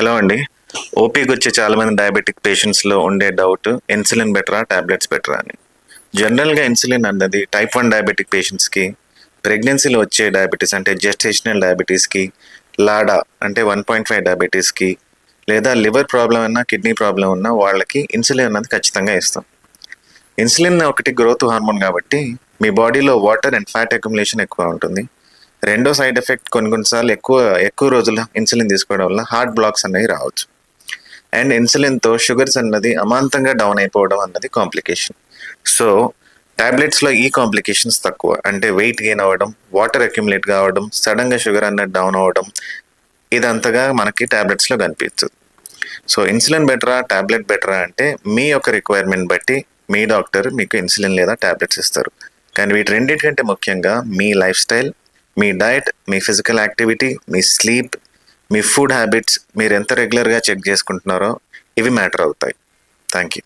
Hello అండి. ఓపీకి వచ్చే చాలామంది డయాబెటిక్ పేషెంట్స్లో ఉండే డౌట్ ఇన్సులిన్ బెటరా టాబ్లెట్స్ బెటరా అని. జనరల్గా ఇన్సులిన్ అన్నది టైప్ 1 డయాబెటిక్ పేషెంట్స్కి, ప్రెగ్నెన్సీలో వచ్చే డయాబెటీస్ అంటే జెస్టేషనల్ డయాబెటీస్కి, లాడా అంటే 1.5 డయాబెటీస్కి, లేదా లివర్ ప్రాబ్లం అన్నా కిడ్నీ ప్రాబ్లం ఉన్నా వాళ్ళకి ఇన్సులిన్ అన్నది ఖచ్చితంగా ఇస్తాం. ఇన్సులిన్ ఒకటి గ్రోత్ హార్మోన్ కాబట్టి మీ బాడీలో వాటర్ అండ్ ఫ్యాట్ అక్యుములేషన్ ఎక్కువ ఉంటుంది. రెండో సైడ్ ఎఫెక్ట్ కొన్నిసార్లు ఎక్కువ ఎక్కువ రోజులు ఇన్సులిన్ తీసుకోవడం వల్ల హార్ట్ బ్లాక్స్ అనేవి రావచ్చు. అండ్ ఇన్సులిన్తో షుగర్స్ అన్నది అమాంతంగా డౌన్ అయిపోవడం అన్నది కాంప్లికేషన్. సో టాబ్లెట్స్లో ఈ కాంప్లికేషన్స్ తక్కువ, అంటే వెయిట్ గెయిన్ అవ్వడం, వాటర్ అక్యుములేట్ కావడం, సడన్గా షుగర్ అన్నది డౌన్ అవ్వడం, ఇదంతగా మనకి టాబ్లెట్స్లో కనిపించదు. సో ఇన్సులిన్ బెటరా టాబ్లెట్ బెటరా అంటే మీ యొక్క రిక్వైర్మెంట్ బట్టి మీ డాక్టర్ మీకు ఇన్సులిన్ లేదా టాబ్లెట్స్ ఇస్తారు. కానీ వీటి రెండింటికంటే ముఖ్యంగా మీ లైఫ్ స్టైల్, మీ డయట్, మీ ఫిజికల్ యాక్టివిటీ, మీ స్లీప్, మీ ఫుడ్ హ్యాబిట్స్, మీరు ఎంత రెగ్యులర్గా చెక్ చేసుకుంటున్నారో ఇవి మ్యాటర్ అవుతాయి. Thank you.